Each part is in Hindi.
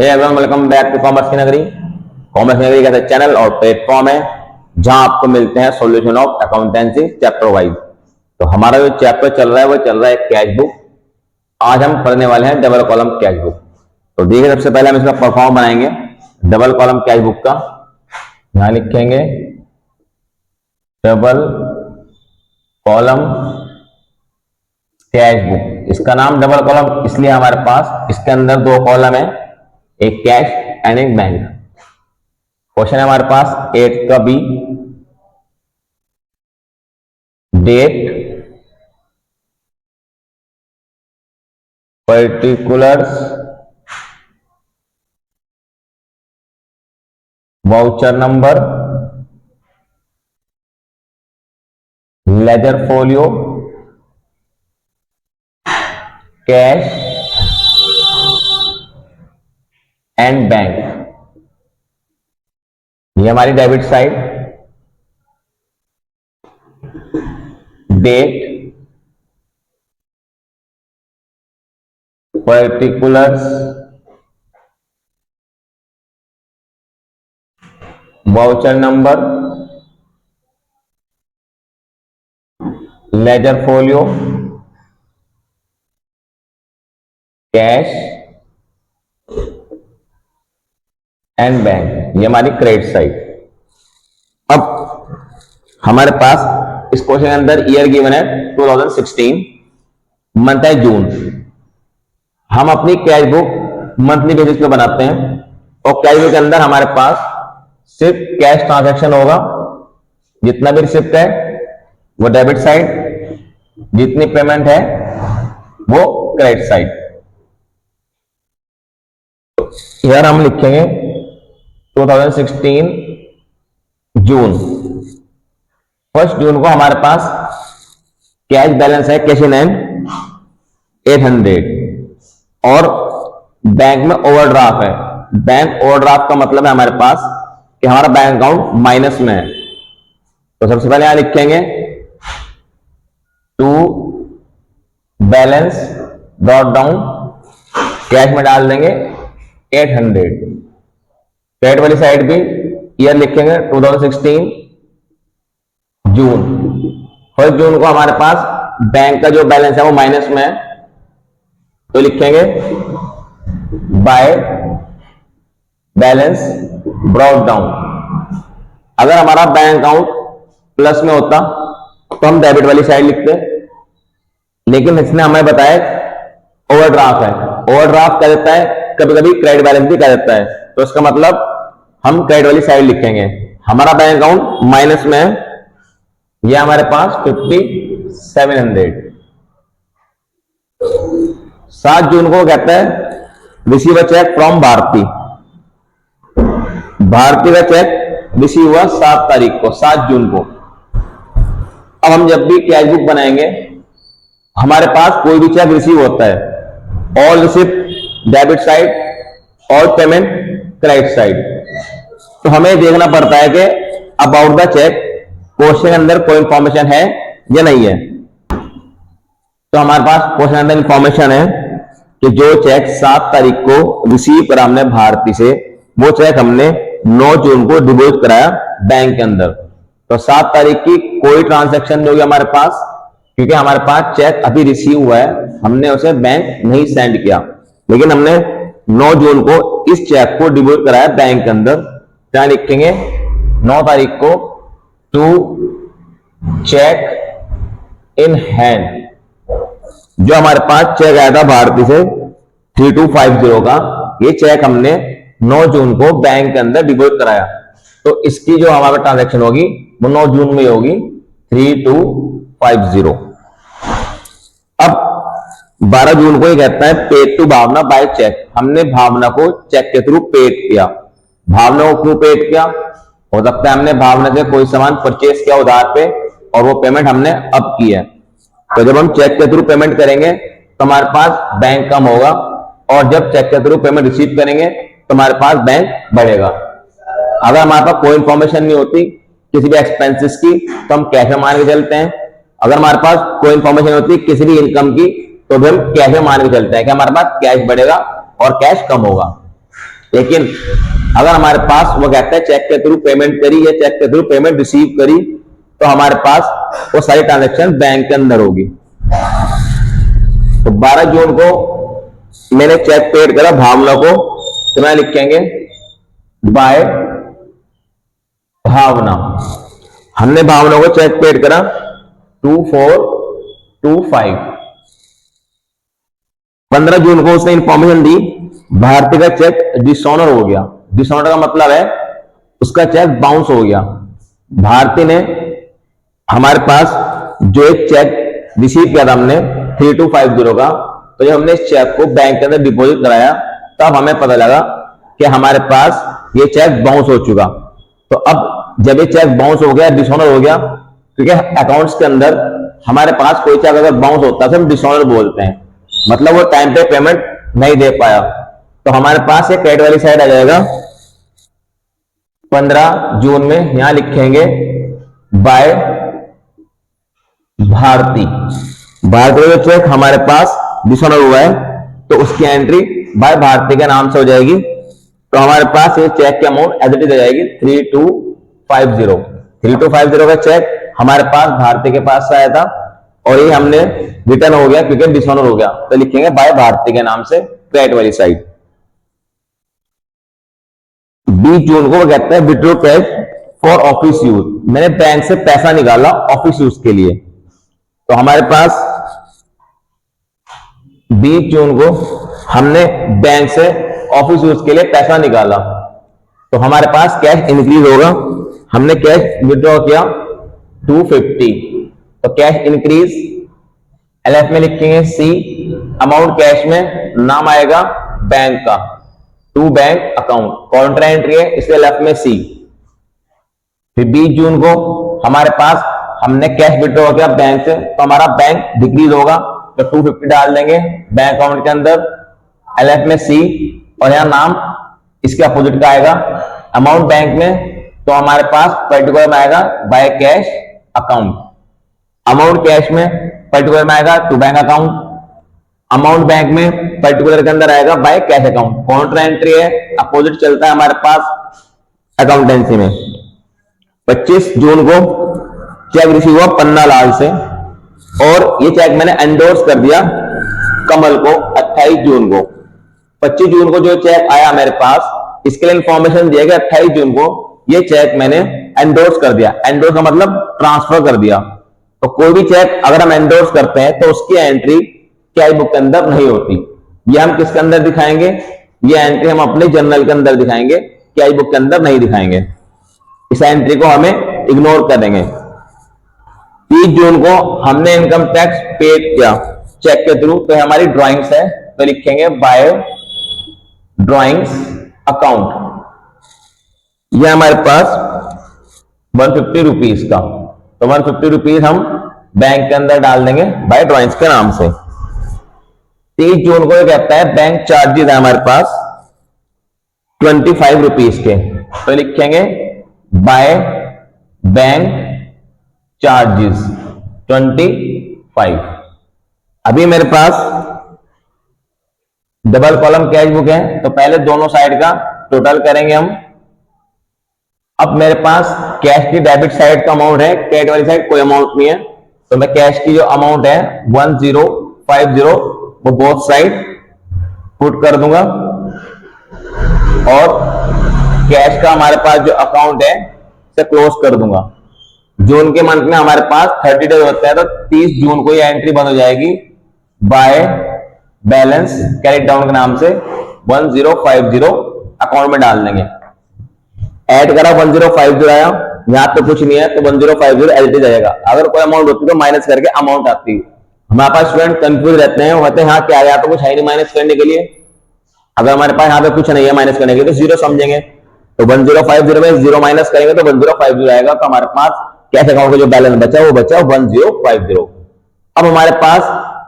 Hey everyone, welcome back to commerce की नगरी। कॉमर्स की नगरी का चैनल और प्लेटफॉर्म है जहां आपको मिलते हैं solution of accountancy chapter wise. तो हमारा जो चैप्टर चल रहा है वो चल रहा है कैश बुक। आज हम पढ़ने वाले हैं डबल कॉलम कैश बुक। तो देखिए, सबसे पहले हम इसका परफॉर्म बनाएंगे डबल कॉलम कैश बुक का। यहां लिखेंगे डबल कॉलम कैश बुक। इसका नाम डबल कॉलम इसलिए हमारे पास इसके अंदर दो कॉलम है, एक कैश एंड एक बैंक। क्वेश्चन है हमारे पास 8 का B, date, particulars, voucher number, ledger folio, cash and bank. ये हमारी debit side, date, particulars, voucher number, ledger folio, cash and bank. ये हमारी क्रेडिट साइड। अब हमारे पास इस क्वेश्चन के अंदर ईयर गिवन है 2016, मंथ है जून। हम अपनी कैश बुक मंथली बेसिस पे बनाते हैं और कैश बुक के अंदर हमारे पास सिर्फ कैश ट्रांजैक्शन होगा। जितना भी रिसिप्ट है वो डेबिट साइड, जितनी पेमेंट है वो क्रेडिट साइड। यार हम लिखेंगे 2016 जून। 1 जून को हमारे पास कैश बैलेंस है, कैश इन हैंड 800 और बैंक में ओवरड्राफ्ट है। बैंक ओवरड्राफ्ट का मतलब है हमारे पास कि हमारा बैंक अकाउंट माइनस में है। तो सबसे पहले यहां लिखेंगे टू बैलेंस डॉट डाउन, कैश में डाल देंगे 800। क्रेडिट वाली साइड भी ईयर लिखेंगे 2016 जून। 1 जून को हमारे पास बैंक का जो बैलेंस है वो माइनस में है, तो लिखेंगे बाय बैलेंस ब्रॉट डाउन। अगर हमारा बैंक अकाउंट प्लस में होता तो हम डेबिट वाली साइड लिखते, लेकिन इसने हमें बताया ओवरड्राफ्ट है। ओवरड्राफ्ट क्या देता है, कभी कभी क्रेडिट बैलेंस भी क्या देता है, तो इसका मतलब हम क्रेडिट वाली साइड लिखेंगे। हमारा बैंक अकाउंट माइनस में है, ये हमारे पास 5700। 7 जून को कहता है receive a cheque from Bharti. Bharti का चेक रिसीव हुआ 7 तारीख को, 7 जून को। अब हम जब भी कैश बुक बनाएंगे हमारे पास कोई भी चेक रिसीव होता है, all receipt debit side, all payment credit side. तो हमें देखना पड़ता है कि अबाउट द चेक क्वेश्चन के अंदर कोई इंफॉर्मेशन है या नहीं है। तो हमारे पास क्वेश्चन के अंदर इंफॉर्मेशन है कि जो चेक 7 तारीख को रिसीव करा हमने भारती से, वो चेक हमने 9 जून को डिपॉजिट कराया बैंक के अंदर। तो 7 तारीख की कोई ट्रांजैक्शन नहीं होगी हमारे पास, क्योंकि हमारे पास चेक अभी रिसीव हुआ है, हमने उसे बैंक नहीं सेंड किया। लेकिन हमने 9 जून को इस चेक को डिपॉजिट कराया बैंक के अंदर। क्या लिखेंगे 9 तारीख को टू चेक इन हैंड। जो हमारे पास चेक आया था भारती से 3250 का, ये चेक हमने 9 जून को बैंक के अंदर डिपॉजिट कराया। तो इसकी जो हमारा ट्रांजैक्शन होगी वो 9 जून में होगी 3250। अब 12 जून को ये कहता है paid to Bhavna by cheque. हमने भावना को चेक के थ्रू पेड किया। भावना को क्यों पेड किया, हो सकता है हमने भावना से कोई सामान परचेस किया उधार पे और वो पेमेंट हमने अब की है। तो जब हम चेक के थ्रू पेमेंट करेंगे तो हमारे पास बैंक कम होगा, और जब चेक के थ्रू पेमेंट रिसीव करेंगे तो हमारे पास बैंक बढ़ेगा। अगर हमारे पास कोई इंफॉर्मेशन नहीं होती किसी भी एक्सपेंसेस की तो हम कैश में मान के चलते हैं। अगर हमारे पास कोई इंफॉर्मेशन होती किसी भी इनकम की तो भी हम कैश में मान के चलते हैं कि हमारे पास कैश बढ़ेगा और कैश कम होगा। लेकिन अगर हमारे पास वो कहता है चेक के थ्रू पेमेंट करी या चेक के थ्रू पेमेंट रिसीव करी, तो हमारे पास वो सारी ट्रांजेक्शन बैंक के अंदर होगी। तो 12 जून को मैंने चेक पेड करा भावना को, तो मैं लिखेंगे बाय भावना। हमने भावना को चेक पेड करा 2425। 15 जून को उसने इंफॉर्मेशन दी भारती का चेक डिसऑनर हो गया। डिसऑनर का मतलब है उसका चेक बाउंस हो गया। भारती ने हमारे पास जो एक चेक रिसीव किया था हमने 3250 का, तो जब हमने इस चेक को बैंक के अंदर डिपॉजिट कराया तब हमें पता लगा कि हमारे पास ये चेक बाउंस हो चुका। तो अब जब ये चेक बाउंस हो गया, डिसऑनर हो गया, क्योंकि अकाउंट्स के अंदर हमारे पास कोई चेक अगर बाउंस होता है तो हम डिसऑनर बोलते हैं, मतलब वो टाइम पे पेमेंट नहीं दे पाया। तो हमारे पास ये क्रेडिट वाली साइड आ जाएगा। 15 जून में यहां लिखेंगे बाय भारती। भारती का चेक हमारे पास डिसऑनर हुआ है तो उसकी एंट्री बाय भारती के नाम से हो जाएगी। तो हमारे पास ये चेक की अमाउंट एज इट इज आ जाएगी 3250। 3250 का चेक हमारे पास भारती के पास से आया था और ये हमने रिटर्न हो गया क्योंकि डिसऑनर हो गया, तो लिखेंगे बाय भारती के नाम से क्रेडिट वाली साइड। 20 जून को वो कहता है withdraw cash for office use. मैंने बैंक से पैसा निकाला ऑफिस यूज के लिए। तो हमारे पास 20 जून को हमने बैंक से ऑफिस यूज के लिए पैसा निकाला, तो हमारे पास कैश इंक्रीज होगा। हमने कैश विड्रॉ किया 250, तो कैश इंक्रीज एलएफ में लिखेंगे सी। अमाउंट कैश में नाम आएगा बैंक का, to bank account, counter entry है इसलिए लेफ्ट में सी। फिर 20 जून को हमारे पास हमने कैश विड्रॉ किया बैंक से, तो हमारा बैंक डिक्रीज होगा, तो 250 डाल देंगे बैंक अकाउंट के अंदर, एलएफ में सी, और यहां नाम इसके अपोजिट का आएगा अमाउंट बैंक में, तो हमारे पास पर्टिकुलर में आएगा by cash account. Amount cash में पर्टिकुलर में आएगा to bank account, amount bank में पर्टिकुलर के अंदर आएगा by cash account. Counter entry है, अपोजिट चलता है हमारे पास अकाउंटेंसी में। 25 जून को चेक रिसीव हुआ पन्ना लाल से और ये चेक मैंने एंडोर्स कर दिया कमल को 28 जून को। 25 जून को जो चेक आया मेरे पास, इसके लिए इंफॉर्मेशन दिया गया 28 जून को ये चेक मैंने एंडोर्स कर दिया। एंडोर्स का मतलब ट्रांसफर कर दिया। तो कोई भी चेक अगर हम एंडोर्स करते हैं तो उसकी एंट्री कैश बुक के अंदर नहीं होती। ये हम किसके अंदर दिखाएंगे? ये एंट्री हम अपने जर्नल के अंदर दिखाएंगे, कैश बुक के अंदर नहीं दिखाएंगे। इस एंट्री को हमें इग्नोर करेंगे। 30 जून को हमने इनकम टैक्स पेड किया चेक के थ्रू, तो हमारी ड्राइंग्स है, तो लिखेंगे बाय ड्राइंग्स अकाउंट। ये हमारे पास 150 रुपीज का, तो 150 रुपीज हम बैंक के अंदर डाल देंगे बाय ड्राइंग्स के नाम से। 30 जून को ये कहता है बैंक चार्जेस है हमारे पास 25 रुपीज के, तो लिखेंगे बाय बैंक चार्जेस 25। अभी मेरे पास डबल कॉलम कैश बुक है, तो पहले दोनों साइड का टोटल करेंगे हम। अब मेरे पास कैश की डेबिट साइड का अमाउंट है, क्रेडिट वाली साइड कोई अमाउंट नहीं है, तो मैं कैश की जो अमाउंट है 1050 वो बोथ साइड पुट कर दूंगा और कैश का हमारे पास जो अकाउंट है से क्लोज कर दूंगा। जून के मंथ में हमारे पास 30 डेज होता है, तो 30 जून को ये एंट्री बंद हो जाएगी बाय बैलेंस कैरी डाउन के नाम से 1050 अकाउंट में डाल देंगे। ऐड करा 1050 आया, यहां तो कुछ नहीं है तो 1050 एज इट इज आएगा। अगर कोई अमाउंट होती तो माइनस करके अमाउंट आती। हमारे पास स्टूडेंट कंफ्यूज रहते हैं, कहते हैं हाँ क्या आया, तो कुछ है नहीं माइनस करने के लिए। अगर हमारे पास यहाँ पे कुछ नहीं है माइनस करने के लिए तो जीरो समझेंगे, तो 1050 में जीरो माइनस करेंगे तो 1050 आएगा। तो हमारे पास कैश अकाउंट का जो बैलेंस बचा वो बचा 1050। अब हमारे पास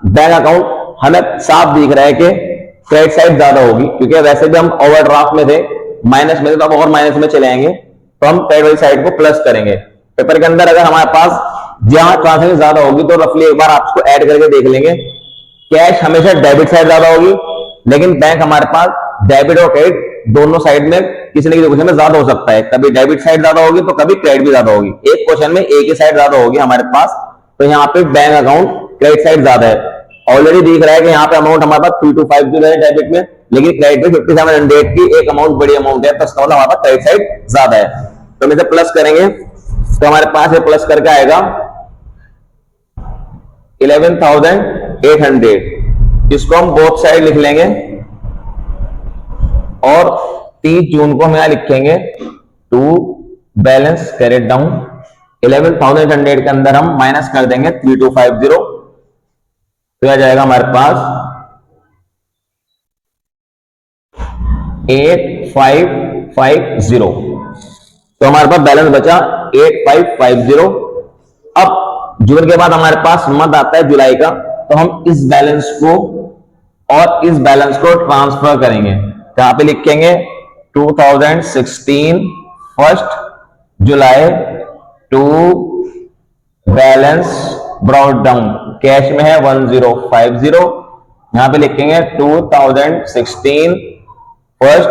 बैंक अकाउंट हमें साफ दिख रहा है कि क्रेडिट साइड ज्यादा होगी, क्योंकि वैसे भी हम ओवरड्राफ्ट में थे, माइनस में थे, तो अब और माइनस में चले आएंगे, तो हम क्रेडिट वाली साइड को प्लस करेंगे। पेपर के अंदर अगर हमारे पास जहां ट्रांसैक्शन ज्यादा होगी तो रफली एक बार आप इसको ऐड करके देख लेंगे। कैश हमेशा डेबिट साइड ज्यादा होगी, लेकिन बैंक हमारे पास डेबिट और क्रेडिट दोनों साइड में किसी न किसी क्वेश्चन में ज्यादा हो सकता है, कभी डेबिट साइड ज्यादा होगी तो कभी क्रेडिट भी ज्यादा होगी। एक क्वेश्चन में एक ही साइड ज्यादा होगी हमारे पास, तो यहाँ पे बैंक अकाउंट क्रेडिट साइड ज्यादा है। ऑलरेडी दिख रहा है कि यहाँ पे अमाउंट हमारे पास 3250 है डेबिट में, लेकिन क्रेडिट में 5700 की एक अमाउंट बड़ी अमाउंट है, तो इसका मतलब हमारे पास क्रेडिट साइड ज्यादा है। तो हम इसे प्लस करेंगे तो हमारे पास ये प्लस करके आएगा 11,800। इसको हम बोथ साइड लिख लेंगे और 30 जून को हम यहां लिखेंगे टू बैलेंस कैरेट डाउन। 11,800 के अंदर हम माइनस कर देंगे 3250, तो आ जाएगा हमारे पास 8550। तो हमारे पास बैलेंस बचा 8550। अब जून के बाद हमारे पास मंथ आता है जुलाई का, तो हम इस बैलेंस को और इस बैलेंस को ट्रांसफर करेंगे। यहां पे लिखेंगे 2016 first July to balance brought down, cash में है 1050। यहां पे लिखेंगे 2016 first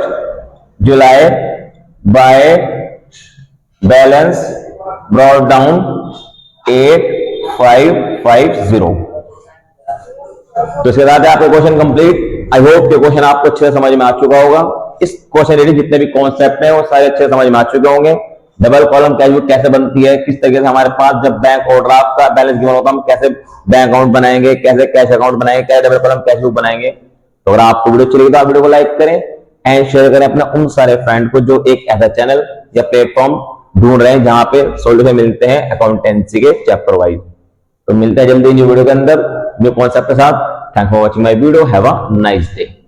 July by balance brought down 8550। तो इसके साथ आपका क्वेश्चन कंप्लीट। आई होप कि क्वेश्चन आपको अच्छे से समझ में आ चुका होगा। इस क्वेश्चन रिलेटेड जितने भी कॉन्सेप्ट हैं वो सारे अच्छे समझ में आ चुके होंगे। डबल कॉलम कैश बुक कैसे बनती है, किस तरीके से हमारे पास जब बैंक ओवरड्राफ्ट का बैलेंस गिवन होता है हम कैसे बैंक अकाउंट बनाएंगे, कैसे कैश अकाउंट बनाएंगे, कैसे डबल कॉलम कैश बुक बनाएंगे। तो अगर आपको वीडियो अच्छी लगी तो आप वीडियो को लाइक करें एंड शेयर करें अपने उन सारे फ्रेंड को जो एक ऐसा चैनल या प्लेटफॉर्म ढूंढ रहे हैं जहां पे सॉल्यूशन मिलते हैं अकाउंटेंसी के चैप्टर वाइज। तो मिलते हैं जल्दी न्यू वीडियो के अंदर न्यू कॉन्सेप्ट के साथ। Thank for watching my video. Have a nice day.